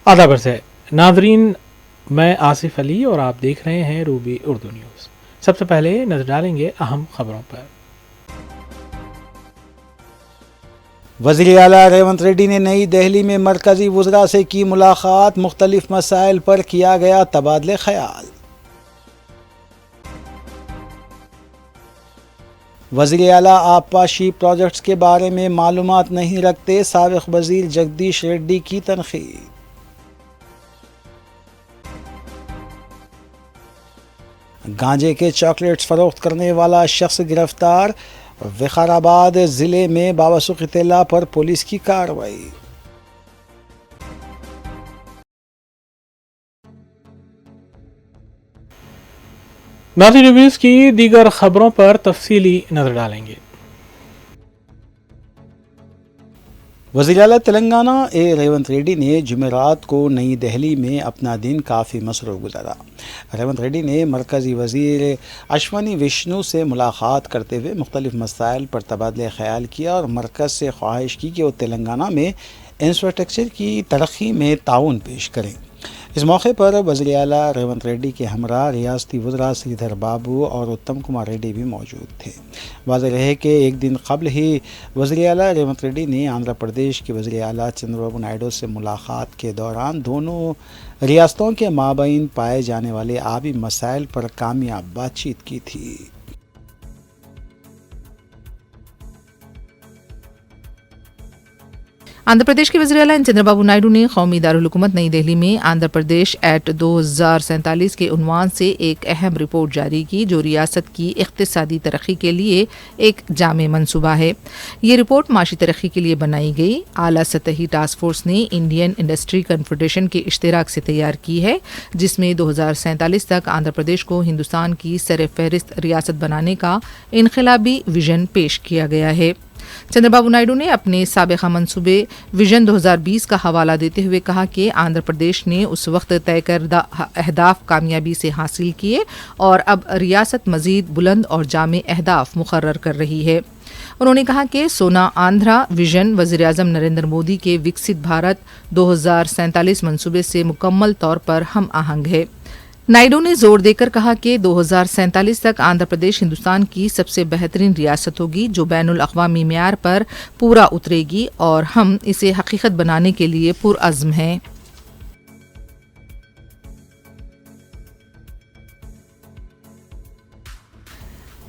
आदाब से नाजरीन, मैं आसिफ अली और आप देख रहे हैं रूबी उर्दू न्यूज़। सबसे पहले नजर डालेंगे अहम खबरों पर। वज़ीर आला रेवंत रेड्डी ने नई दिल्ली में मरकज़ी वज़रा से की मुलाकात, मुख्तलिफ मसाइल पर किया गया तबादले ख्याल। वज़ीर आला आबपाशी प्रोजेक्ट्स के बारे में मालूमात नहीं रखते, साबिक़ वज़ीर जगदीश रेड्डी की तनक़ीद। गांजे के चॉकलेट्स फरोख्त करने वाला शख्स गिरफ्तार, विकाराबाद ज़िले में बावसूख इत्तला पर पुलिस की कार्रवाई। नाज़रीन, न्यूज़ की दीगर खबरों पर तफसीली नजर डालेंगे। वज़ीर आला तेलंगाना रेवंत रेड्डी ने जुमेरात को नई दिल्ली में अपना दिन काफ़ी मसरूफ़ गुजारा। रेवंत रेड्डी ने मरकज़ी वज़ीर अश्वनी विष्णु से मुलाकात करते हुए मुख्तलिफ मसाइल पर तबादले ख्याल किया और मरकज़ से ख्वाहिश की कि वो तेलंगाना में इंफ्रास्ट्रक्चर की तरक्की में ताउन पेश करें। इस मौके पर वज़ीर आला रेवंत रेड्डी के हमरा रियासती वज़रा श्रीधर बाबू और उत्तम कुमार रेड्डी भी मौजूद थे। वाज़ेह रहे कि एक दिन कबल ही वज़ीर आला रेवंत रेड्डी ने आंध्र प्रदेश के वज़ीर आला चंद्रबाबू नायडू से मुलाकात के दौरान दोनों रियासतों के माबैन पाए जाने वाले आबी मसाइल पर कामयाब बातचीत की थी। आंध्र प्रदेश के वज़ीर आला चंद्रबाबू नायडू ने कौमी दारुल हुकूमत नई दिल्ली में आंध्र प्रदेश एक्ट 2047 के उन्वान से एक अहम रिपोर्ट जारी की, जो रियासत की इक़्तिसादी तरक्की के लिए एक जामे मनसूबा है। ये रिपोर्ट माशी तरक्की के लिए बनाई गई आला सतही टास्क फोर्स ने इंडियन इंडस्ट्री कन्फेडरेशन के इश्तिराक से तैयार की है, जिसमें 2047 तक आंध्र प्रदेश को हिंदुस्तान की सरफ़हरिस्त रियासत बनाने का इनक़लाबी विजन पेश किया गया है। चंद्रबाबू नायडू ने अपने साबिक़ा मंसूबे विजन 2020 का हवाला देते हुए कहा कि आंध्र प्रदेश ने उस वक्त तय करदा अहदाफ कामयाबी से हासिल किए और अब रियासत मज़ीद बुलंद और जामे अहदाफ मुकर्रर कर रही है। उन्होंने कहा कि सोना आंध्रा विजन वज़ीर आज़म नरेंद्र मोदी के विकसित भारत 2047 मंसूबे से मुकम्मल तौर पर हम आहंग है। नायडू ने जोर देकर कहा कि 2047 तक आंध्र प्रदेश हिंदुस्तान की सबसे बेहतरीन रियासत होगी, जो बैनुल अक़वामी मियार पर पूरा उतरेगी और हम इसे हकीकत बनाने के लिए पुरअज़्म हैं।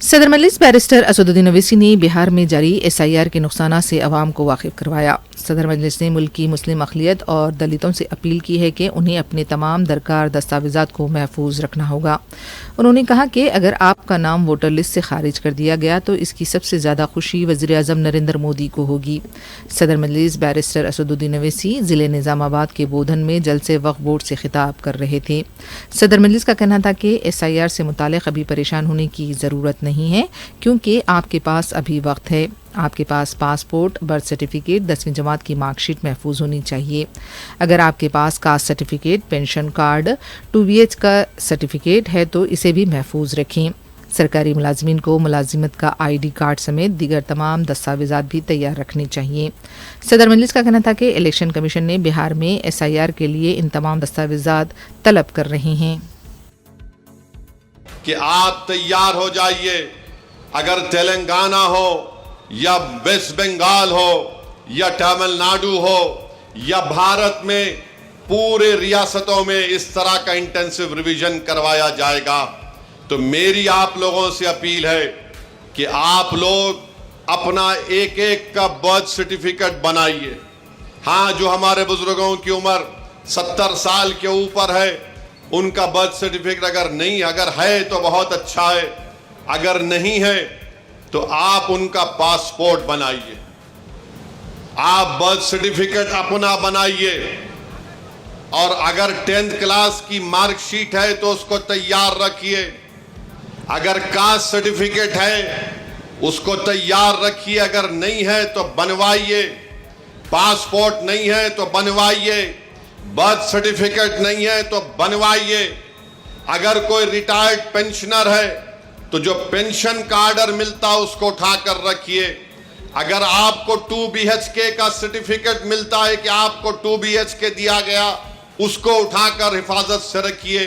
सदर मजलिस बैरिस्टर असदुद्दीन ओवैसी ने बिहार में जारी SIR के नुकसानात से अवाम को वाकिफ करवाया। सदर मजलिस ने मुल्की मुस्लिम अक़लियत और दलितों से अपील की है कि उन्हें अपने तमाम दरकार दस्तावेज़ात को महफूज रखना होगा। उन्होंने कहा कि अगर आपका नाम वोटर लिस्ट से खारिज कर दिया गया तो इसकी सबसे ज़्यादा खुशी वज़ीर आज़म नरेंद्र मोदी को होगी। सदर मजलिस बैरिस्टर असदुद्दीन ओवैसी ज़िले निज़ामाबाद के बोधन में जलसे वक्फ बोर्ड से खिताब कर रहे थे। सदर मजलिस का कहना था कि SIR से मुतालिक अभी परेशान होने की ज़रूरत नहीं है, क्योंकि आपके पास अभी वक्त है। आपके पास पासपोर्ट, बर्थ सर्टिफिकेट, 10वीं जमात की मार्कशीट महफूज होनी चाहिए। अगर आपके पास caste certificate, pension card, 2BH का सर्टिफिकेट है तो इसे भी महफूज रखें। सरकारी मुलाजमीन को मुलाजिमत का ID कार्ड समेत दीगर तमाम दस्तावेज़ात भी तैयार रखने चाहिए। सदर मजलिस का कहना था कि इलेक्शन कमीशन ने बिहार में SIR के लिए इन तमाम दस्तावेज़ात तलब कर रहे हैं कि आप तैयार हो जाइए। अगर तेलंगाना हो या वेस्ट बंगाल हो या तमिलनाडु हो या भारत में पूरे रियासतों में इस तरह का इंटेंसिव रिवीजन करवाया जाएगा, तो मेरी आप लोगों से अपील है कि आप लोग अपना एक एक का बर्थ सर्टिफिकेट बनाइए। हाँ, जो हमारे बुजुर्गों की उम्र 70 साल के ऊपर है, उनका बर्थ सर्टिफिकेट अगर है तो बहुत अच्छा है, अगर नहीं है तो आप उनका पासपोर्ट बनाइए। आप बर्थ सर्टिफिकेट अपना बनाइए और अगर 10th क्लास की मार्कशीट है तो उसको तैयार रखिए। अगर कास्ट सर्टिफिकेट है उसको तैयार रखिए, अगर नहीं है तो बनवाइए। पासपोर्ट नहीं है तो बनवाइए, बर्थ सर्टिफिकेट नहीं है तो बनवाइए। अगर कोई रिटायर्ड पेंशनर है तो जो पेंशन कार्ड मिलता है उसको उठाकर रखिए। अगर आपको 2 BHK का सर्टिफिकेट मिलता है कि आपको 2 BHK दिया गया, उसको उठाकर हिफाजत से रखिए।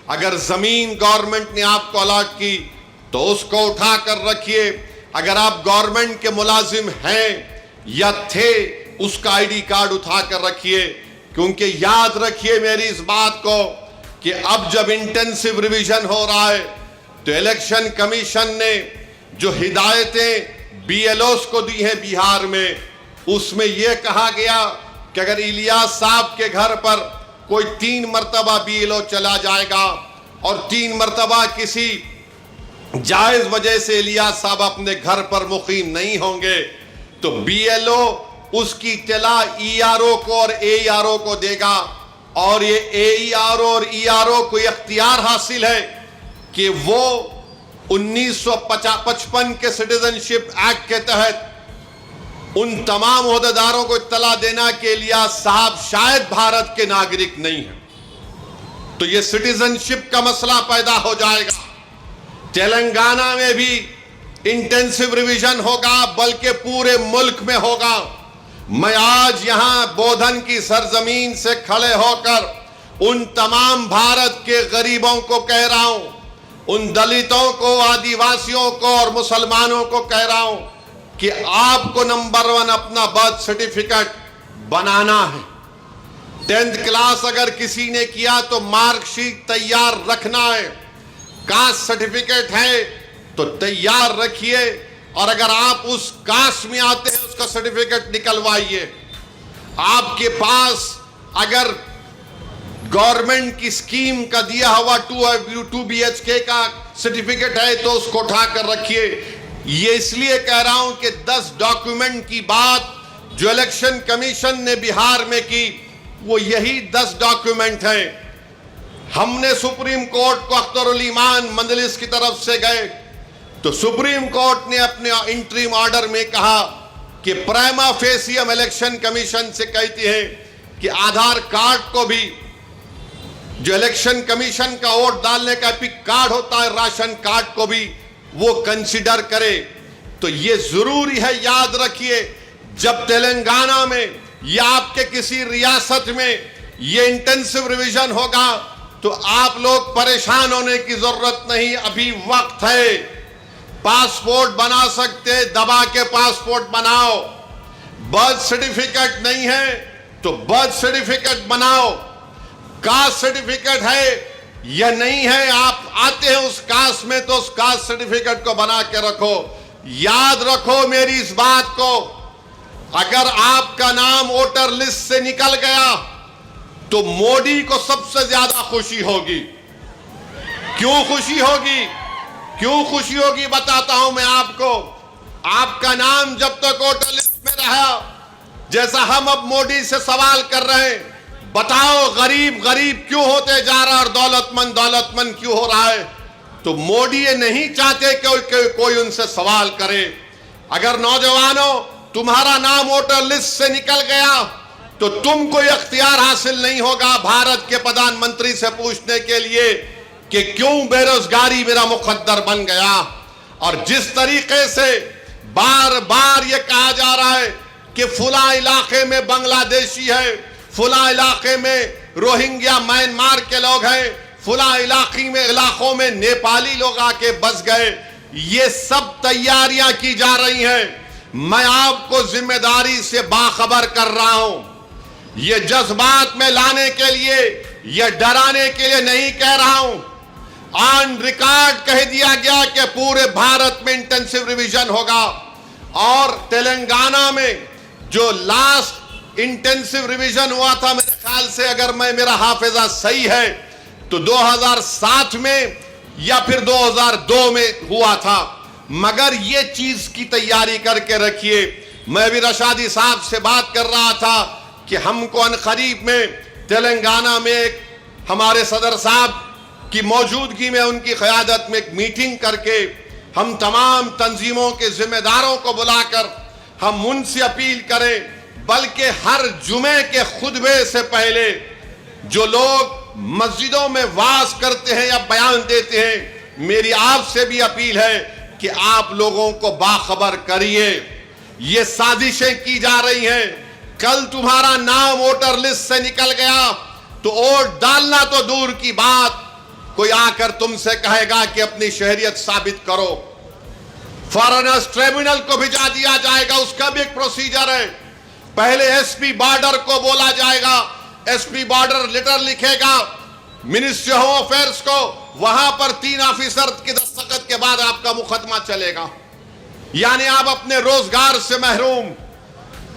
अगर जमीन गवर्नमेंट ने आपको अलॉट की तो उसको उठाकर रखिए। अगर आप गवर्नमेंट के मुलाजिम हैं या थे, उसका आईडी कार्ड उठाकर रखिए। क्योंकि याद रखिए मेरी इस बात को कि अब जब इंटेंसिव रिवीजन हो रहा है तो इलेक्शन कमीशन ने जो हिदायतें बीएलओस को दी हैं बिहार में, उसमें यह कहा गया कि अगर इलियास साहब के घर पर कोई 3 मरतबा बीएलओ चला जाएगा और 3 मरतबा किसी जायज वजह से इलियास साहब अपने घर पर मुकीम नहीं होंगे तो बीएलओ उसकी इत्तला ईआरओ को और एईआरओ को देगा। और ये एईआरओ और ईआरओ को इख्तियार हासिल है कि वो 1955 के सिटीजनशिप एक्ट के तहत उन तमाम ओहदेदारों को इत्तला देना कि इलियास साहब शायद भारत के नागरिक नहीं हैं। तो ये सिटीजनशिप का मसला पैदा हो जाएगा। तेलंगाना में भी इंटेंसिव रिवीजन होगा, बल्कि पूरे मुल्क में होगा। मैं आज यहां बोधन की सरजमीन से खड़े होकर उन तमाम भारत के गरीबों को कह रहा हूं, उन दलितों को, आदिवासियों को और मुसलमानों को कह रहा हूं कि आपको नंबर 1 अपना बर्थ सर्टिफिकेट बनाना है। 10th क्लास अगर किसी ने किया तो मार्कशीट तैयार रखना है। कास्ट सर्टिफिकेट है तो तैयार रखिए, और अगर आप उस कास्ट में आते हैं उसका सर्टिफिकेट निकलवाइए। आपके पास अगर गवर्नमेंट की स्कीम का दिया हुआ 2 BHK का सर्टिफिकेट है तो उसको उठाकर रखिए। ये इसलिए कह रहा हूं कि 10 डॉक्यूमेंट की बात जो इलेक्शन कमीशन ने बिहार में की वो यही 10 डॉक्यूमेंट हैं। हमने सुप्रीम कोर्ट को अख्तरुल ईमान मजलिस की तरफ से गए तो सुप्रीम कोर्ट ने अपने इंटरिम ऑर्डर में कहा कि प्राइमा फेसियम इलेक्शन कमीशन से कहती है कि आधार कार्ड को भी, जो इलेक्शन कमीशन का वोट डालने का एपिक कार्ड होता है, राशन कार्ड को भी वो कंसीडर करे। तो ये जरूरी है, याद रखिए, जब तेलंगाना में या आपके किसी रियासत में ये इंटेंसिव रिवीजन होगा तो आप लोग परेशान होने की जरूरत नहीं, अभी वक्त है। पासपोर्ट बना सकते, दबा के पासपोर्ट बनाओ। बर्थ सर्टिफिकेट नहीं है तो बर्थ सर्टिफिकेट बनाओ। कास्ट सर्टिफिकेट है या नहीं है, आप आते हैं उस कास्ट में तो उस कास्ट सर्टिफिकेट को बना के रखो। याद रखो मेरी इस बात को, अगर आपका नाम वोटर लिस्ट से निकल गया तो मोदी को सबसे ज्यादा खुशी होगी। क्यों खुशी होगी? क्यों खुशी होगी बताता हूं मैं आपको। आपका नाम जब तक वोटर लिस्ट में रहा, जैसा हम अब मोदी से सवाल कर रहे हैं, बताओ गरीब गरीब क्यों होते जा रहा है और दौलतमंद क्यों हो रहा है, तो मोदी ये नहीं चाहते कि कोई उनसे सवाल करे। अगर नौजवानों तुम्हारा नाम वोटर लिस्ट से निकल गया तो तुमको इख्तियार हासिल नहीं होगा भारत के प्रधानमंत्री से पूछने के लिए कि क्यों बेरोजगारी मेरा मुकद्दर बन गया। और जिस तरीके से बार बार ये कहा जा रहा है कि फुला इलाके में बांग्लादेशी है, फुला इलाके में रोहिंग्या म्यांमार के लोग हैं, फुला इलाकों में नेपाली लोग आके बस गए, ये सब तैयारियां की जा रही हैं। मैं आपको जिम्मेदारी से बाखबर कर रहा हूं। ये जज्बात में लाने के लिए, ये डराने के लिए नहीं कह रहा हूं। ऑन रिकॉर्ड कह दिया गया कि पूरे भारत में इंटेंसिव रिवीजन होगा। और तेलंगाना में जो लास्ट इंटेंसिव रिवीजन हुआ था, मेरे ख्याल से अगर मेरा हाफिजा सही है तो 2007 में या फिर 2002 में हुआ था। मगर ये चीज की तैयारी करके रखिए। मैं भी रशादी साहब से बात कर रहा था कि हमको अनकरीब में तेलंगाना में एक हमारे सदर साहब की मौजूदगी में, उनकी क़यादत में एक मीटिंग करके हम तमाम तंजीमों के जिम्मेदारों को बुलाकर हम उनसे अपील करें, बल्कि हर जुमे के खुतबे से पहले जो लोग मस्जिदों में वाज करते हैं या बयान देते हैं, मेरी आपसे भी अपील है कि आप लोगों को बाखबर करिए। ये साजिशें की जा रही हैं। कल तुम्हारा नाम वोटर लिस्ट से निकल गया, तो वोट डालना तो दूर की बात, कोई आकर तुमसे कहेगा कि अपनी शहरियत साबित करो। फॉरेनर्स ट्रिब्यूनल को भिजा दिया जाएगा, उसका भी एक प्रोसीजर है। पहले एसपी बॉर्डर को बोला जाएगा, एसपी बॉर्डर लेटर लिखेगा मिनिस्ट्री होम अफेयर्स को, वहां पर 3 ऑफिसर के दस्तखत के बाद आपका मुकदमा चलेगा। यानी आप अपने रोजगार से महरूम।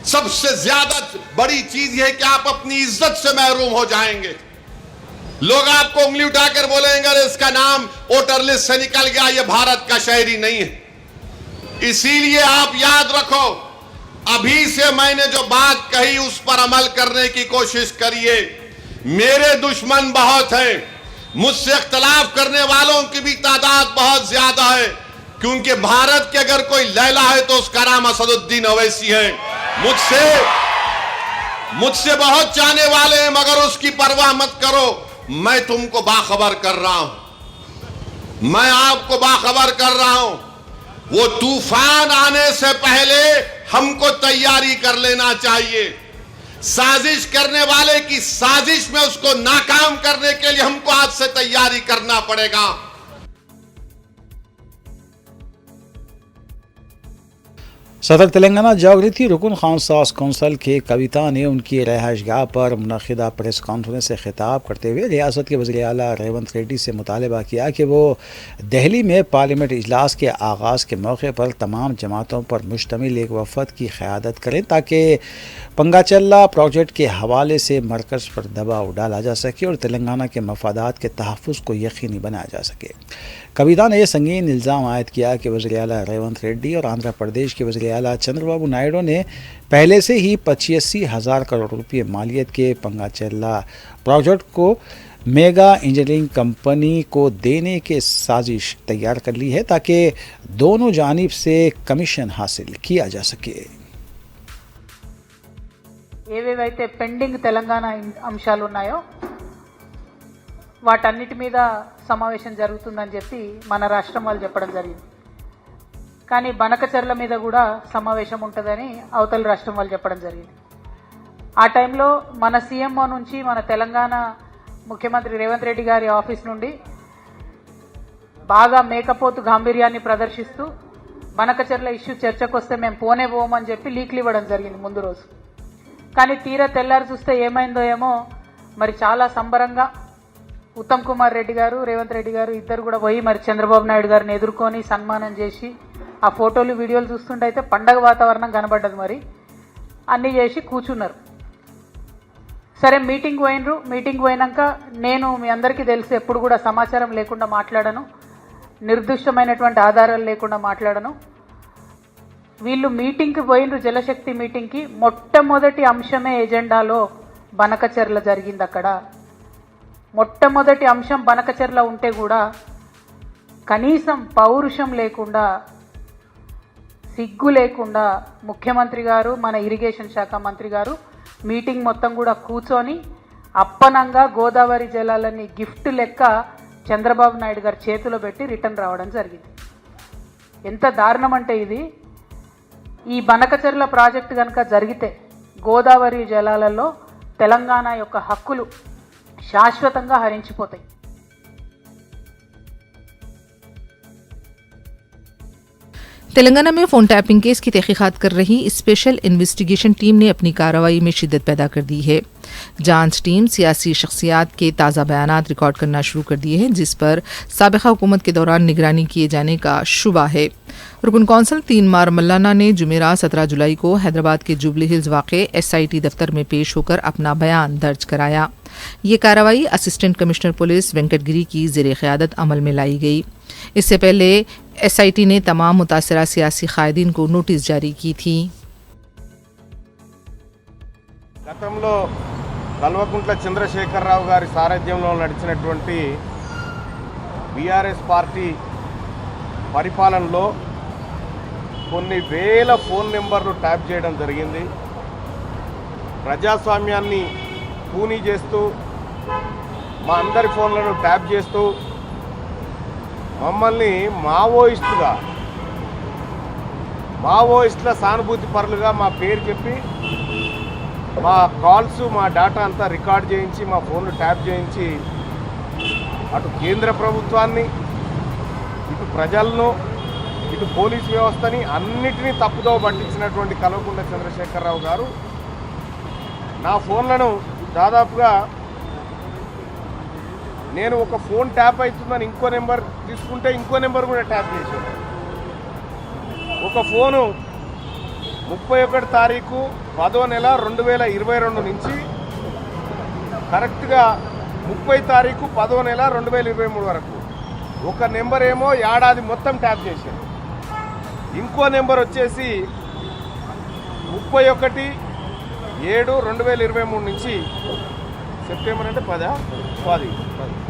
सबसे ज्यादा बड़ी चीज यह कि आप अपनी इज्जत से महरूम हो जाएंगे। लोग आपको उंगली उठाकर बोलेंगे अरे इसका नाम वोटर लिस्ट से निकल गया, यह भारत का शहरी नहीं है। इसीलिए आप याद रखो, अभी से मैंने जो बात कही उस पर अमल करने की कोशिश करिए। मेरे दुश्मन बहुत हैं, मुझसे इख्तलाफ करने वालों की भी तादाद बहुत ज्यादा है, क्योंकि भारत के अगर कोई लैला है तो उसका नाम असदुद्दीन ओवैसी है। मुझसे बहुत चाहने वाले हैं, मगर उसकी परवाह मत करो। मैं तुमको बाखबर कर रहा हूं, मैं आपको बाखबर कर रहा हूं। वो तूफान आने से पहले हमको तैयारी कर लेना चाहिए। साजिश करने वाले की साजिश में उसको नाकाम करने के लिए हमको आज से तैयारी करना पड़ेगा। सदर तेलंगाना जागृति रुकन खानसास कौंसल के कविता ने उनकी रहायशगाह पर मुनक़िदा प्रेस कॉन्फ्रेंस से खिताब करते हुए रियासत के वज़ीर आला रेवंत रेड्डी से मुतालबा किया कि वो दिल्ली में पार्लियामेंट इजलास के आगाज़ के मौके पर तमाम जमातों पर मुश्तमिल एक वफ़द की क़यादत करें ताकि पंगाचल्ला प्रोजेक्ट के हवाले से मरकज़ पर दबाव डाला जा सके और तेलंगाना के मफादात के तहफ़्फ़ुज़ को यकीनी बनाया जा सके। कविता ने यह संगीन इल्ज़ाम आयद किया कि वज़ीर आला रेवंत रेड्डी और आंध्र प्रदेश के वज़ीर आला चंद्रबाबू नायडू ने पहले से ही 85,000 करोड़ रुपये मालियत के पंगाचल्ला प्रोजेक्ट को मेगा इंजीनियरिंग कंपनी को देने के साजिश तैयार कर ली है ताकि दोनों जानिब से कमीशन हासिल किया जा सके। ఏవేవైతే పెండింగ్ తెలంగాణ అంశాలు ఉన్నాయో వాటన్నిటి మీద సమావేశం జరుగుతుందని చెప్పి మన రాష్ట్రం వాళ్ళు చెప్పడం జరిగింది. కానీ బనకచర్ల మీద కూడా సమావేశం ఉంటుందని అవతల రాష్ట్రం వాళ్ళు చెప్పడం జరిగింది. ఆ టైంలో మన సీఎంఓ నుంచి మన తెలంగాణ ముఖ్యమంత్రి రేవంత్ రెడ్డి గారి ఆఫీస్ నుండి బాగా మేకపోతు గాంభీర్యాన్ని ప్రదర్శిస్తూ బనకచర్ల ఇష్యూ చర్చకు వస్తే మేము పోనే పోమని చెప్పి లీక్లు ఇవ్వడం జరిగింది ముందు రోజు. కానీ తీరా తెల్లారి చూస్తే ఏమైందో ఏమో మరి చాలా సంబరంగా ఉత్తమ్ కుమార్ రెడ్డి గారు రేవంత్ రెడ్డి గారు ఇద్దరు కూడా పోయి మరి చంద్రబాబు నాయుడు గారిని ఎదుర్కొని సన్మానం చేసి ఆ ఫోటోలు వీడియోలు చూస్తుంటే అయితే పండగ వాతావరణం కనబడ్డది. మరి అన్నీ చేసి కూర్చున్నారు. సరే మీటింగ్ పోయినరు. మీటింగ్ పోయినాక నేను మీ అందరికీ తెలిసి ఎప్పుడు కూడా సమాచారం లేకుండా మాట్లాడను, నిర్దిష్టమైనటువంటి ఆధారాలు లేకుండా మాట్లాడను. వీళ్ళు మీటింగ్కి పోయినరు, జలశక్తి మీటింగ్కి. మొట్టమొదటి అంశమే ఎజెండాలో బనకచర్ల జరిగింది. అక్కడ మొట్టమొదటి అంశం బనకచర్ల ఉంటే కూడా కనీసం పౌరుషం లేకుండా, సిగ్గు లేకుండా ముఖ్యమంత్రి గారు, మన ఇరిగేషన్ శాఖ మంత్రి గారు మీటింగ్ మొత్తం కూడా కూర్చొని అప్పనంగా గోదావరి జలాలని గిఫ్ట్ లెక్క చంద్రబాబు నాయుడు గారి చేతిలో పెట్టి రిటర్న్ రావడం జరిగింది. ఎంత దారుణం అంటే ఇది. ఈ బనకచర్ల ప్రాజెక్టు కనుక జరిగితే గోదావరి జలాలలో తెలంగాణ యొక్క హక్కులు శాశ్వతంగా హరించిపోతాయి. तेलंगाना में फ़ोन टैपिंग केस की तहकीकात कर रही स्पेशल इन्वेस्टिगेशन टीम ने अपनी कार्रवाई में शिद्दत पैदा कर दी है। जांच टीम सियासी शख्सियात के ताज़ा बयानात रिकॉर्ड करना शुरू कर दिए हैं, जिस पर साबिक़ा हुकूमत के दौरान निगरानी किए जाने का शुबा है। रुकन कौंसल 3 मार मल्लाना ने जुमेरात 17 जुलाई को हैदराबाद के जुबली हिल्स वाक़े SIT दफ्तर में पेश होकर अपना बयान दर्ज कराया। ये कार्रवाई असिस्टेंट कमिश्नर पुलिस वेंकटगिरी की ज़ेर क़यादत अमल में लाई गई। इससे पहले SIT ने तमाम मुतासरा सियासी कायदीन को नोटिस जारी की थी। గతంలో కల్వకుంట్ల చంద్రశేఖరరావు గారి సారథ్యంలో నడిచినటువంటి బీఆర్ఎస్ పార్టీ పరిపాలనలో కొన్ని వేల ఫోన్ నెంబర్లు ట్యాప్ చేయడం జరిగింది. ప్రజాస్వామ్యాన్ని కూనీ చేస్తూ మా అందరి ఫోన్లను ట్యాప్ చేస్తూ మమ్మల్ని మావోయిస్టుల సానుభూతి పరులుగా మా పేరు చెప్పి మా కాల్స్ మా డేటా అంతా రికార్డ్ చేయించి మా ఫోన్లు ట్యాప్ చేయించి అటు కేంద్ర ప్రభుత్వాన్ని ఇటు ప్రజలను ఇటు పోలీస్ వ్యవస్థని అన్నిటినీ తప్పుదోవ పట్టించినటువంటి కల్వకుంట్ల చంద్రశేఖరరావు గారు నా ఫోన్లను దాదాపుగా నేను ఒక ఫోన్ ట్యాప్ అవుతుందని ఇంకో నెంబర్ తీసుకుంటే ఇంకో నెంబర్ కూడా ట్యాప్ చేశాను. ఒక ఫోను 31 తారీఖు 10వ నెల 2022 నుంచి కరెక్ట్గా 30 తారీఖు 10వ నెల 2023 వరకు ఒక నెంబర్ ఏమో ఏడాది మొత్తం ట్యాప్ చేశాను. ఇంకో నెంబర్ వచ్చేసి 31/7/2023 నుంచి సెప్టెంబర్ అంటే 10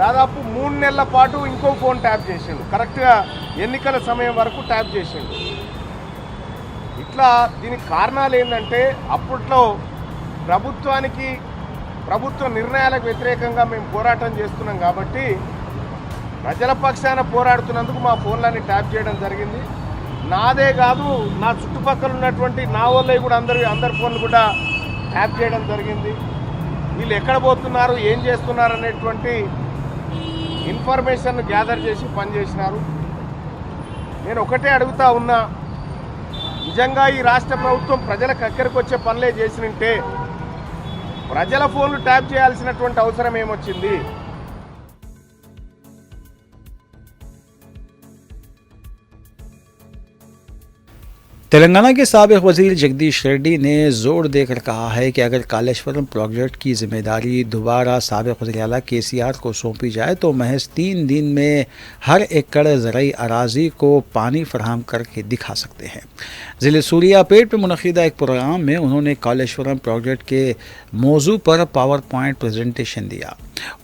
దాదాపు 3 నెలల పాటు ఇంకో ఫోన్ ట్యాప్ చేసిండు. కరెక్ట్గా ఎన్నికల సమయం వరకు ట్యాప్ చేసిండు. ఇట్లా దీనికి కారణాలు ఏంటంటే అప్పట్లో ప్రభుత్వ నిర్ణయాలకు వ్యతిరేకంగా మేము పోరాటం చేస్తున్నాం కాబట్టి ప్రజల పక్షాన పోరాడుతున్నందుకు మా ఫోన్లన్నీ ట్యాప్ చేయడం జరిగింది. నాదే కాదు, నా చుట్టుపక్కల ఉన్నటువంటి నా వాళ్ళవి కూడా అందరి ఫోన్లు కూడా ట్యాప్ చేయడం జరిగింది. వీళ్ళు ఎక్కడ పోతున్నారు, ఏం చేస్తున్నారు అనేటువంటి ఇన్ఫర్మేషన్ గ్యాదర్ చేసి పనిచేసినారు. నేను ఒకటే అడుగుతా ఉన్నా, నిజంగా ఈ రాష్ట్ర ప్రభుత్వం ప్రజలకు అక్కడికి వచ్చే పనులే చేసినంటే ప్రజల ఫోన్లు ట్యాప్ చేయాల్సినటువంటి అవసరం ఏమొచ్చింది? तेलंगाना के साबिक वजीर जगदीश रेड्डी ने जोर देकर कहा है कि अगर कालेश्वरम प्रोजेक्ट की जिम्मेदारी दोबारा साबिक वज़ीर आला केसीआर को सौंपी जाए तो महज 3 दिन में हर एकड़ ज़राई अराजी को पानी फराहम करके दिखा सकते हैं। ज़िले सूरियापेट में मुनक़िदा एक प्रोग्राम में उन्होंने कालेश्वरम प्रोजेक्ट के मौजू पर पावर पॉइंट प्रेजेंटेशन दिया।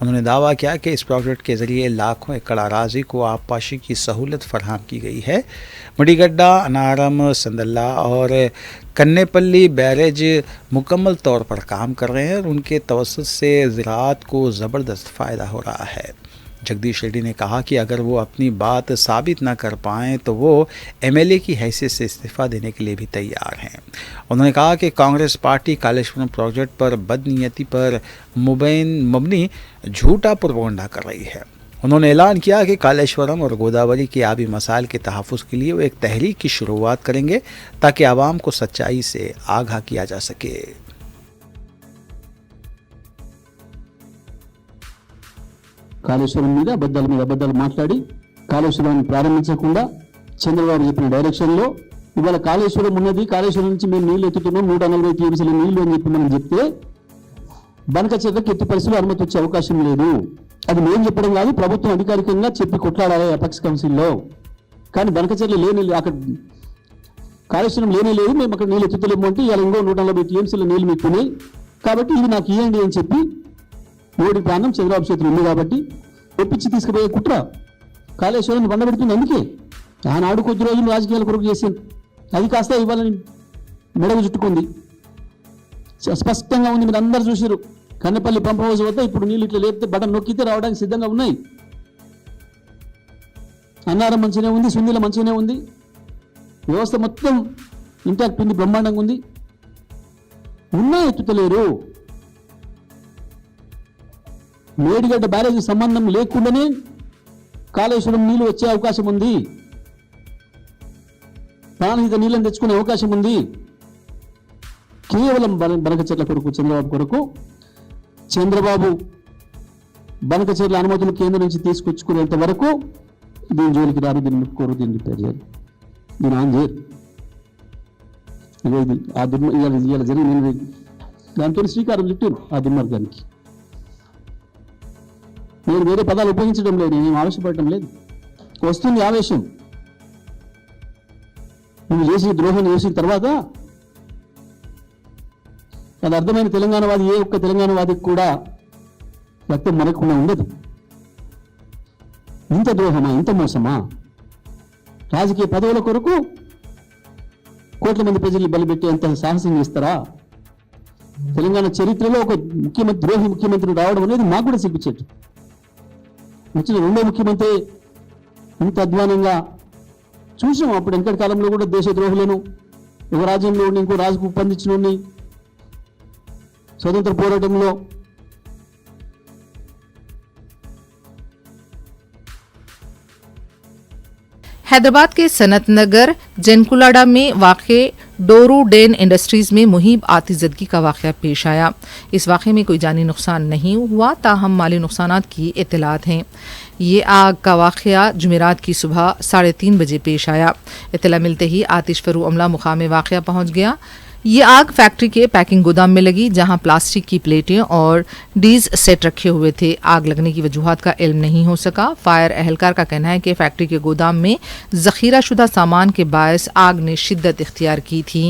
उन्होंने दावा किया कि इस प्रोजेक्ट के ज़रिए लाखों एकड़ अराजी को आबपाशी की सहूलत फराहम की गई है। मडीगड्डा, अनारम, संदल्ला और कन्नेपल्ली बैरेज मुकम्मल तौर पर काम कर रहे हैं और उनके तवस्सुत से ज़राअत को ज़बरदस्त फ़ायदा हो रहा है। जगदीश रेड्डी ने कहा कि अगर वो अपनी बात साबित न कर पाएँ तो वो MLA की हैसियत से इस्तीफ़ा देने के लिए भी तैयार हैं। उन्होंने कहा कि कांग्रेस पार्टी कालेश्वरम प्रोजेक्ट पर बदनीयती पर मबनी झूठा प्रोपगंडा कर रही है। उन्होंने ऐलान किया कि कालेश्वरम और गोदावरी के आबी मसाइल के तहफ़्फ़ुज़ के लिए वो एक तहरीक की शुरुआत करेंगे ताकि आवाम को सच्चाई से आगाह किया जा सके। కాళేశ్వరం మీద అబద్ధాలు మాట్లాడి కాళేశ్వరాన్ని ప్రారంభించకుండా చంద్రబాబు చెప్పిన డైరెక్షన్లో ఇవాళ కాళేశ్వరం ఉన్నది, కాళేశ్వరం నుంచి మేము నీళ్లు ఎత్తుతున్నాం 140 టీఎంసీల నీళ్లు అని చెప్పి మనం చెప్తే బనకచెర్లకు ఎట్టి పరిస్థితుల్లో అనుమతి వచ్చే అవకాశం లేదు. అది మేము చెప్పడం కాదు, ప్రభుత్వం అధికారికంగా చెప్పి కొట్లాడాలి అపెక్స్ కౌన్సిల్లో. కానీ బనకచెర్లు లేని అక్కడ కాళేశ్వరం లేనే లేదు, మేము అక్కడ నీళ్ళు ఎత్తుతలేము అంటే ఇలా ఇంకో 140 టీఎంసీల నీళ్లు మీకున్నాయి కాబట్టి ఇది నాకు ఇవ్వండి అని చెప్పి మోడీ ప్రాంతం చంద్రబాబు చేతులు ఉంది కాబట్టి ఒప్పించి తీసుకుపోయే కుట్ర కాళేశ్వరాన్ని బండబెడుతుంది. అందుకే ఆనాడు కొద్ది రోజులు రాజకీయాల కొరకు చేసింది, అది కాస్త ఇవ్వాలని మెడకు చుట్టుకుంది. స్పష్టంగా ఉంది, మీరు అందరూ చూసారు. కన్నెపల్లి పంప్ హౌస్ వద్ద ఇప్పుడు నీళ్ళు ఇట్లా లేపితే బటన్ నొక్కితే రావడానికి సిద్ధంగా ఉన్నాయి. అన్నారం మంచిగానే ఉంది, సుందీల మంచిగానే ఉంది, వ్యవస్థ మొత్తం ఇంటాక్ట్ ఉంది, బ్రహ్మాండంగా ఉంది. ఉన్నా ఎత్తుతలేరు. మేడిగడ్డ బ్యారేజీ సంబంధం లేకుండానే కాళేశ్వరం నీళ్లు వచ్చే అవకాశం ఉంది, ప్రాణహిత నీళ్ళని తెచ్చుకునే అవకాశం ఉంది. కేవలం బనకచెర్ల కొరకు చంద్రబాబు బనకచెర్ల అనుమతులు కేంద్రం నుంచి తీసుకొచ్చుకునేంత వరకు దీని జోలికి రారు, దీన్ని ముట్టుకోరు, దీన్ని రిపేర్ చేయరు, దీని ఆన్ చేయరు. ఇది ఆ ఇవాళ జరిగింది, దాంతో శ్రీకారం చుట్టారు ఆ దుర్మార్గానికి. నేను వేరే పదాలు ఉపయోగించడం లేదు, నేను ఆవేశపడటం లేదు. వస్తుంది ఆవేశం. నువ్వు చేసిన ద్రోహం చేసిన తర్వాత అది అర్థమైన తెలంగాణవాది ఏ ఒక్క తెలంగాణవాదికి కూడా రక్తం మరకుండా ఉండదు. ఇంత ద్రోహమా, ఇంత మోసమా? రాజకీయ పదవుల కొరకు కోట్ల మంది ప్రజల్ని బలిపెట్టేంత సాహసం చేస్తారా? తెలంగాణ చరిత్రలో ఒక ద్రోహి ముఖ్యమంత్రి రావడం అనేది మాకు కూడా సిగ్గుచేటు. వచ్చిన రెండో ముఖ్యమంత్రి ఇంత అధ్వానంగా చూసాం. అప్పుడు వెనకటి కాలంలో కూడా దేశ ద్రోహులను ఒక రాజ్యంలో ఉండి ఇంకో రాజుకు పండించిన స్వతంత్ర పోరాటంలో हैदराबाद के सनत नगर जनकुलाडा में वाक़े डोरू डेन इंडस्ट्रीज में मुहिब आतिशदगी का वाक़या पेश आया। इस वाक़े में कोई जानी नुकसान नहीं हुआ, ताहम माली नुकसानात की इत्तलात हैं। ये आग का वाक़या जुमेरात की सुबह 3:30 बजे पेश आया। इत्तला मिलते ही आतिश फरू अमला मुकाम वाक़या पहुंच गया। ये आग फैक्ट्री के पैकिंग गोदाम में लगी, जहां प्लास्टिक की प्लेटें और डीज सेट रखे हुए थे। आग लगने की वजूहात का इल्म नहीं हो सका। फायर एहलकार का कहना है कि फैक्ट्री के गोदाम में जखीरा शुदा सामान के बायस आग ने शिद्दत इख्तियार की थी।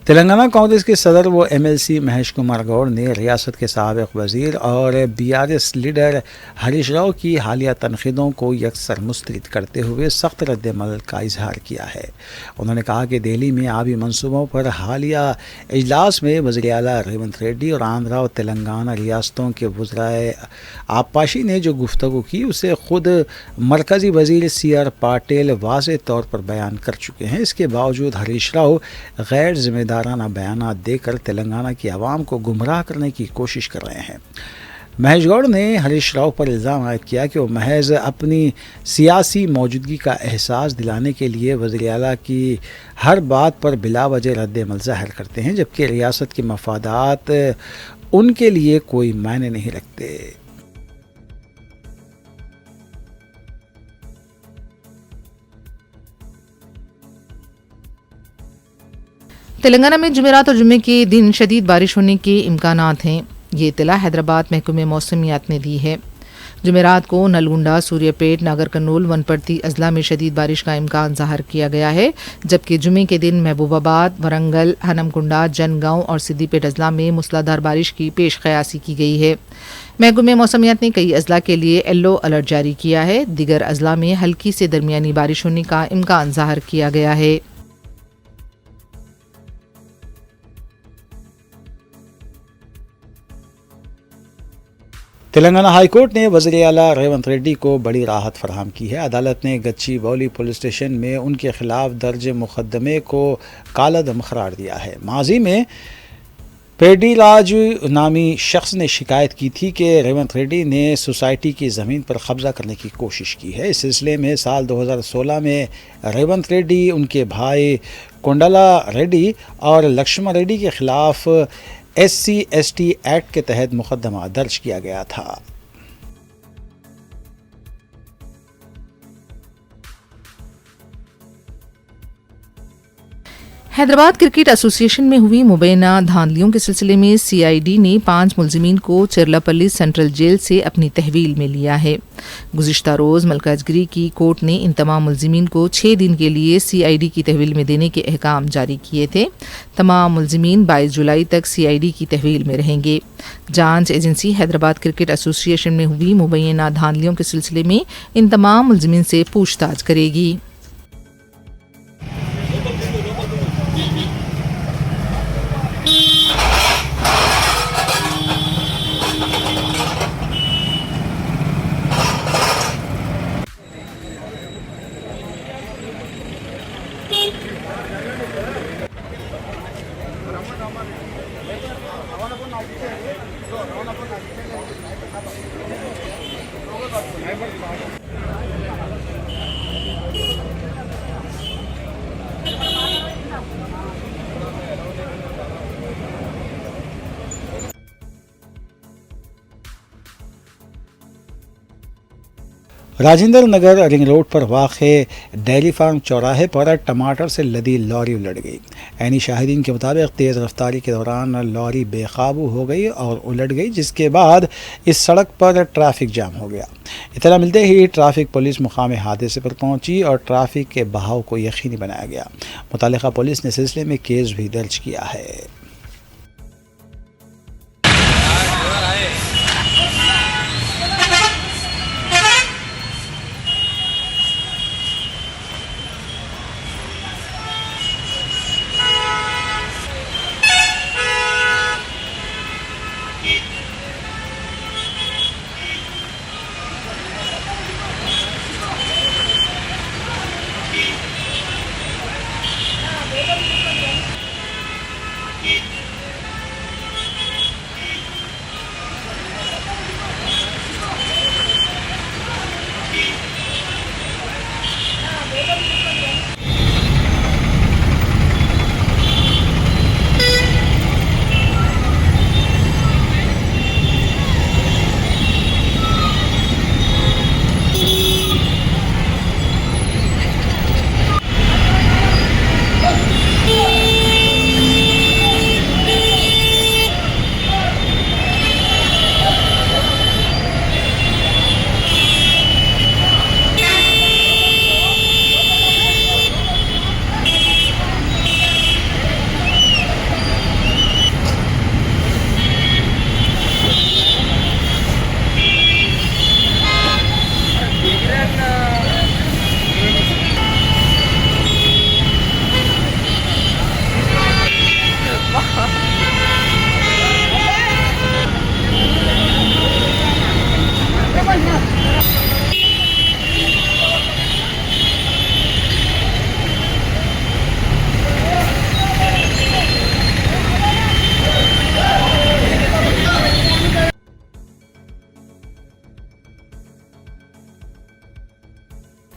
तेलंगाना कांग्रेस के सदर व एमएलसी महेश कुमार गौड़ ने रियासत के साबिक वजीर और बीआरएस लीडर हरीश राव की हालिया तनकीदों को यकसर मुस्तरद करते हुए सख्त रद्दमल का इजहार किया है। उन्होंने कहा कि दिल्ली में आबी मनसूबों पर हालिया इजलास में वज़ीर आला रेवंत रेड्डी और आंध्रा और तेलंगाना रियासतों के वज़राए आबपाशी ने जो गुफ्तगू की उसे खुद मरकज़ी वज़ीर CR पाटिल वाज़ेह तौर पर बयान कर चुके हैं। इसके बावजूद हरीश राव गैर जिम्मेदाराना बयान देकर तेलंगाना की आवाम को गुमराह करने की कोशिश कर रहे हैं। महेश गौड़ ने हरीश राव पर इल्ज़ाम आयद किया कि वो महज अपनी सियासी मौजूदगी का एहसास दिलाने के लिए वज़ीर आला की हर बात पर बिला वजह रद्दमल ज़ाहिर करते हैं, जबकि रियासत के मफादात उनके लिए कोई मायने नहीं रखते। तेलंगाना में जुमेरात और जुम्मे के दिन शदीद बारिश होने के इम्कानात हैं। ये इत्तला हैदराबाद महकमे मौसमियात ने दी है। जुमेरात को नलगुंडा, सूर्यापेट, नागर कर्नूल, वनपर्ती अजला में शदीद बारिश का इम्कान ज़ाहिर किया गया है, जबकि जुमे के दिन महबूबाबाद, वरंगल, हनमकुंडा, जनगांव और सिद्दीपेट अजला में मूसलाधार बारिश की पेश क़यासी की गई है। महकमे मौसमियात ने कई अजला के लिए येलो अलर्ट जारी किया है। दिगर अजला में हल्की से दरमियानी बारिश होने का इम्कान ज़ाहिर किया गया है। तेलंगाना हाईकोर्ट ने वज़ीर आला रेवंत रेड्डी को बड़ी राहत फराहम की है। अदालत ने गच्चीबौली पुलिस स्टेशन में उनके खिलाफ दर्ज मुकदमे को कालादम करार दिया है। माजी में पेडीराज नामी शख्स ने शिकायत की थी कि रेवंत रेड्डी ने सोसाइटी की ज़मीन पर कब्ज़ा करने की कोशिश की है। इस सिलसिले में साल 2016 में रेवंत रेड्डी, उनके भाई कोंडला रेड्डी और लक्ष्मण रेड्डी के खिलाफ SC/ST एक्ट के तहत मुकदमा दर्ज किया गया था। हैदराबाद क्रिकेट एसोसिएशन में हुई मुबैना धांधलियों के सिलसिले में CID ने 5 मुलजिमीन को चिरलापल्ली सेंट्रल जेल से अपनी तहवील में लिया है। गुज़िश्ता रोज़ मलकाजगिरी की कोर्ट ने इन तमाम मुलजिमीन को 6 दिन के लिए CID की तहवील में देने के अहकाम जारी किए थे। तमाम मुलजिमीन 22 जुलाई तक CID की तहवील में रहेंगे। जांच एजेंसी हैदराबाद क्रिकेट एसोसिएशन में हुई मुबैना धांधलियों के सिलसिले में इन तमाम मुलजिमीन से पूछताछ करेगी। राजेंद्र नगर रिंग रोड पर वाक़ डेयरी फार्म चौराहे पर टमाटर से लदी लॉरी उलट गई। ऐनी शाहिदीन के मुताबिक तेज़ रफ्तारी के दौरान लॉरी बेकाबू हो गई और उलट गई, जिसके बाद इस सड़क पर ट्रैफिक जाम हो गया। इतना मिलते ही ट्रैफिक पुलिस मुकाम हादसे पर पहुंची और ट्रैफिक के बहाव को यकीनी बनाया गया। मुतल्लिका पुलिस ने सिलसिले में केस भी दर्ज किया है।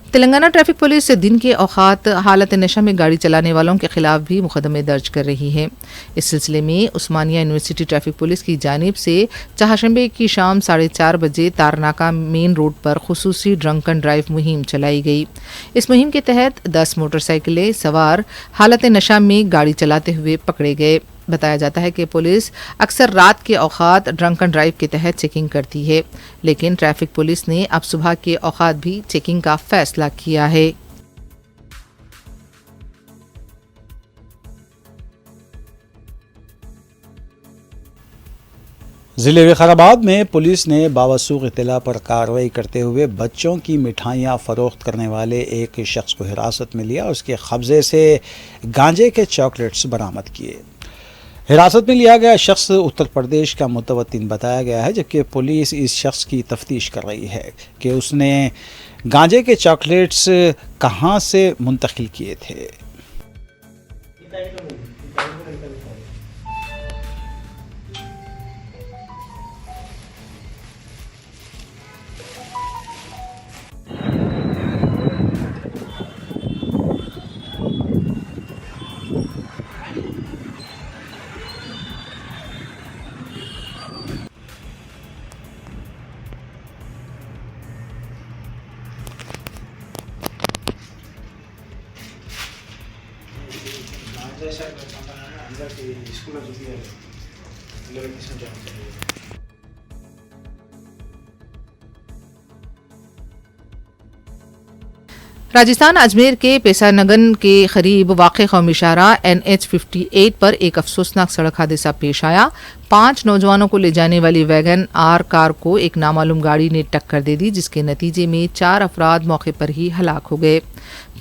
तेलंगाना ट्रैफिक पुलिस दिन के औकात हालत नशा में गाड़ी चलाने वालों के खिलाफ भी मुकदमे दर्ज कर रही है। इस सिलसिले में उस्मानिया यूनिवर्सिटी ट्रैफिक पुलिस की जानिब से चहाशंबे की शाम 4:30 बजे तारनाका मेन रोड पर खुसूसी ड्रंक एंड ड्राइव मुहिम चलाई गई। इस मुहिम के तहत 10 मोटरसाइकिलें सवार हालत नशा में गाड़ी चलाते हुए पकड़े गए। बताया जाता है कि पुलिस अक्सर रात के औकात ड्रंक एंड ड्राइव के तहत चेकिंग करती है, लेकिन ट्रैफिक पुलिस ने अब सुबह के औकात भी चेकिंग का फैसला किया है। ज़िले विकाराबाद में पुलिस ने बावसूख इत्तला पर कार्रवाई करते हुए बच्चों की मिठाइयाँ फ़रोख्त करने वाले एक शख्स को हिरासत में लिया। उसके कब्ज़े से गांजे के चॉकलेट्स बरामद किए। हिरासत में लिया गया शख्स उत्तर प्रदेश का मुतवत्तिन बताया गया है, जबकि पुलिस इस शख्स की तफ्तीश कर रही है कि उसने गांजे के चॉकलेट्स कहां से मुंतकिल किए थे। राजस्थान अजमेर के पेसानगन के करीब वाक़ कौमी शाहरा NH 58 पर एक अफसोसनाक सड़क हादसा पेश आया। 5 नौजवानों को ले जाने वाली वैगन आर कार को एक नामालूम गाड़ी ने टक्कर दे दी, जिसके नतीजे में 4 अफराद मौके पर ही हलाक हो गए।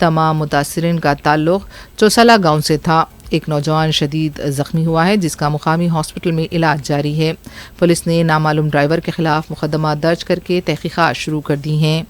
तमाम मुतासिरीन का ताल्लुक चौसला गांव से था। एक नौजवान शदीद जख्मी हुआ है, जिसका मुकामी हॉस्पिटल में इलाज जारी है। पुलिस ने नामालूम ड्राइवर के खिलाफ मुकदमा दर्ज करके तहकीकात शुरू कर दी हैं।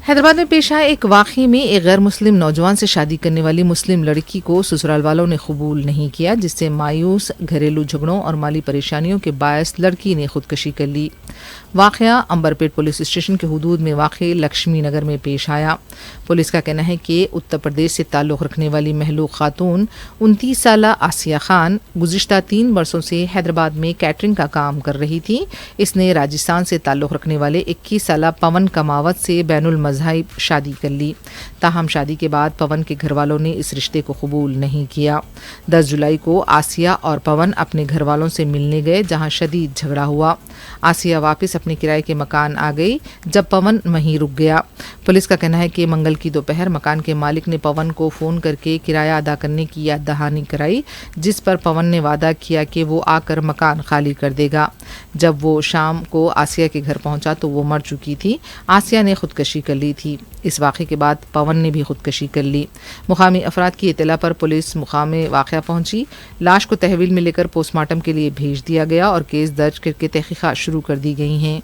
हैदराबाद में पेश आए एक वाक़ये में एक गैर मुस्लिम नौजवान से शादी करने वाली मुस्लिम लड़की को ससुराल वालों ने कबूल नहीं किया, जिससे मायूस घरेलू झगड़ों और माली परेशानियों के बायस लड़की ने खुदकशी कर ली। वाक़या अंबरपेट पुलिस स्टेशन के हुदूद में वाक़ लक्ष्मी नगर में पेश आया। पुलिस का कहना है कि उत्तर प्रदेश से ताल्लुक़ रखने वाली महलूक खातून 29 साला आसिया खान गुज़िश्ता 3 वर्षों से हैदराबाद में कैटरिंग का काम कर रही थी। इसने राजस्थान से ताल्लुक़ रखने वाले 21 साला पवन कमावत से बैनुल मज़हब शादी कर ली। ताहम शादी के बाद पवन के घर वालों ने इस रिश्ते को कबूल नहीं किया। 10 जुलाई को आसिया और पवन अपने घर वालों से मिलने गए, जहां शदीद झगड़ा हुआ। आसिया वापस अपने किराए के मकान आ गई, जब पवन वहीं रुक गया। पुलिस का कहना है कि मंगल की दोपहर मकान के मालिक ने पवन को फ़ोन करके किराया अदा करने की याद दहानी कराई, जिस पर पवन ने वादा किया कि वो आकर मकान खाली कर देगा। जब वो शाम को आसिया के घर पहुंचा तो वो मर चुकी थी। आसिया ने खुदकशी कर ली थी। इस वाक़े के बाद पवन ने भी खुदकशी कर ली। मुकामी अफराद की इत्तला पर पुलिस मुकाम वाक़या पहुंची। लाश को तहवील में लेकर पोस्टमार्टम के लिए भेज दिया गया और केस दर्ज करके तहक़ीक़ात शुरू कर दी गई हैं।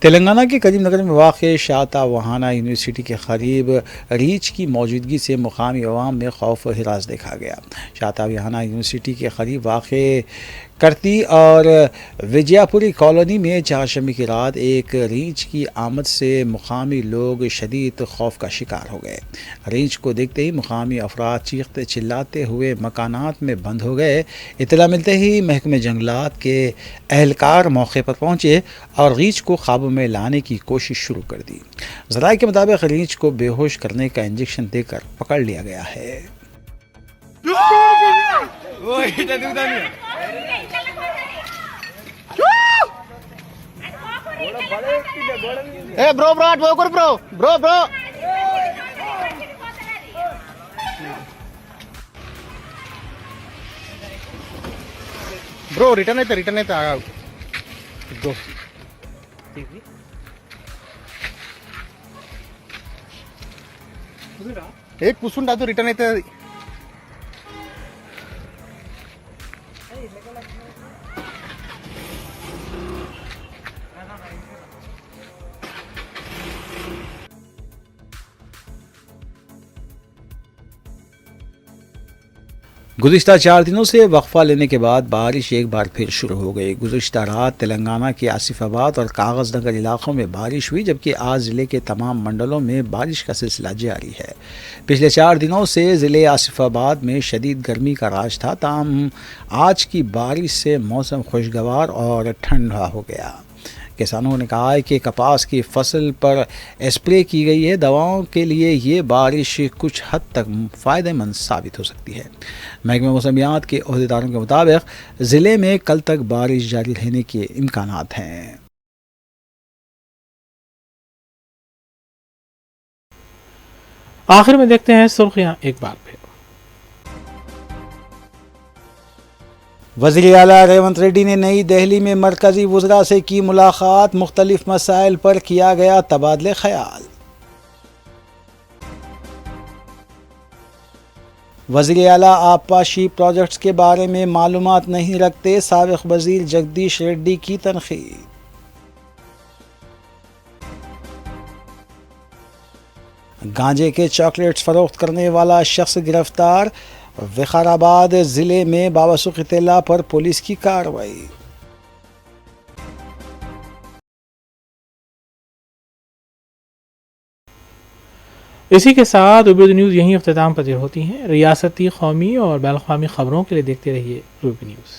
तेलंगाना के करीमनगर में वाक़ शातवाहना यूनिवर्सिटी के करीब रीछ की मौजूदगी से मुकामी अवाम में खौफ और हिरास देखा गया। शातवाहना यूनिवर्सिटी के करीब वाक़ करती और विजयापुरी कॉलोनी में चारशंबे की रात एक रीछ की आमद से मुकामी लोग शदीद खौफ का शिकार हो गए। रीछ को देखते ही मुकामी अफराद चीखते चिल्लाते हुए मकानात में बंद हो गए। इत्तला मिलते ही महकमे जंगलात के एहलकार मौके पर पहुंचे और रीछ को काबू में लाने की कोशिश शुरू कर दी। ज़राए के मुताबिक रीछ को बेहोश करने का इंजेक्शन देकर पकड़ लिया गया है। బ్రో బ్రో అటు Pokuru bro bro bro bro return అయితే ఆగా బ్రో ఏ కూర్చుంటా రిటర్న్ అయితే गुज़िश्ता 4 दिनों से वक्फा लेने के बाद बारिश एक बार फिर शुरू हो गई। गुज़िश्ता रात तेलंगाना के आसिफाबाद और कागज़ नगर इलाकों में बारिश हुई, जबकि आज ज़िले के तमाम मंडलों में बारिश का सिलसिला जारी है। पिछले 4 दिनों से ज़िले आसिफाबाद में शदीद गर्मी का राज था, ताहम आज की बारिश से मौसम खुशगवार और ठंडा हो गया। किसानों ने कहा है कि कपास की फसल पर स्प्रे की गई है दवाओं के लिए ये बारिश कुछ हद तक फ़ायदेमंद साबित हो सकती है। महकमे मौसमियात के अहदेदारों के मुताबिक ज़िले में कल तक बारिश जारी रहने के इम्कानात हैं। आखिर में देखते हैं सुर्खियां एक बार फिर। वज़ीर आला रेवंत रेड्डी ने नई दिल्ली में मरकज़ी वज़रा से की मुलाकात, मुख्तलिफ मसाइल पर किया गया तबादले ख्याल। वज़ीर आला आबपाशी प्रोजेक्ट्स के बारे में मालूमात नहीं रखते, साबिक़ वज़ीर जगदीश रेड्डी की तनक़ीद। गांजे के चॉकलेट्स फरोख्त करने वाला शख्स गिरफ्तार। विकाराबाद ज़िले में बावसूख इत्तला पर पुलिस की कार्रवाई। इसी के साथ रूबी न्यूज़ यहीं अख्तिताम पज़ीर होती हैं। रियासती, कौमी और बैनुल-अक़वामी ख़बरों के लिए देखते रहिए रूबी न्यूज़।